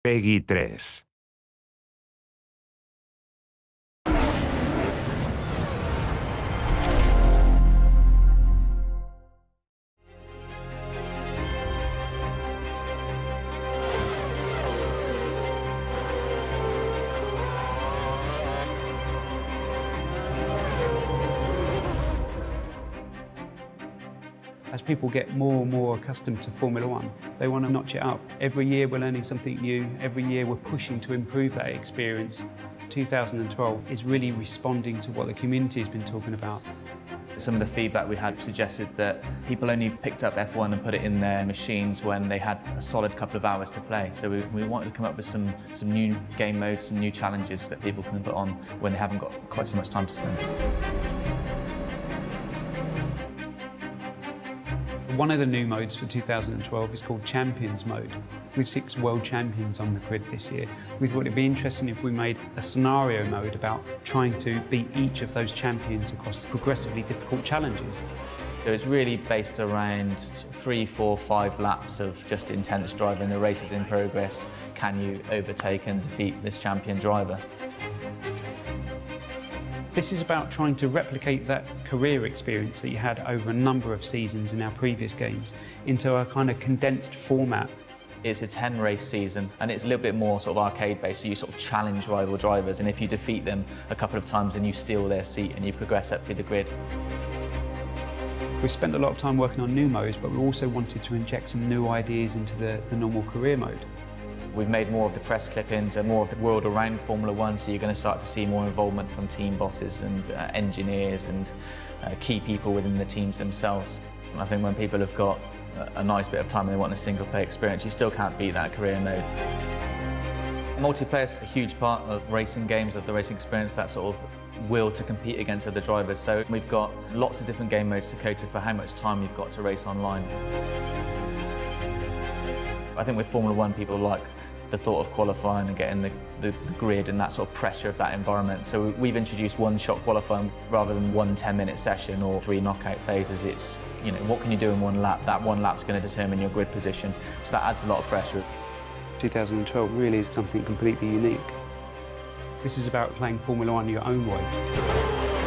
Peggy 3. As people get more and more accustomed to Formula One, they want to notch it up. Every year we're learning something new, every year we're pushing to improve that experience. 2012 is really responding to what the community has been talking about. Some of the feedback we had suggested that people only picked up F1 and put it in their machines when they had a solid couple of hours to play. So we wanted to come up with some new game modes, some new challenges that people can put on when they haven't got quite so much time to spend. One of the new modes for 2012 is called Champions mode, with 6 world champions on the grid this year. We thought it'd be interesting if we made a scenario mode about trying to beat each of those champions across progressively difficult challenges. So it's really based around 3, 4, 5 laps of just intense driving. The race is in progress. Can you overtake and defeat this champion driver? This is about trying to replicate that career experience that you had over a number of seasons in our previous games into a kind of condensed format. It's a 10-race season and it's a little bit more sort of arcade-based, so you sort of challenge rival drivers, and if you defeat them a couple of times then you steal their seat and you progress up through the grid. We spent a lot of time working on new modes, but we also wanted to inject some new ideas into the normal career mode. We've made more of the press clippings and more of the world around Formula One, so you're going to start to see more involvement from team bosses and engineers and key people within the teams themselves. And I think when people have got a nice bit of time and they want a single-player experience, you still can't beat that career mode. Multiplayer is a huge part of racing games, of the racing experience, that sort of will to compete against other drivers. So we've got lots of different game modes to cater for how much time you've got to race online. I think with Formula One, people like the thought of qualifying and getting the grid and that sort of pressure of that environment. So we've introduced one-shot qualifying rather than one 10-minute session or 3 knockout phases. It's, you know, what can you do in one lap? That one lap's going to determine your grid position. So that adds a lot of pressure. 2012 really is something completely unique. This is about playing Formula One your own way.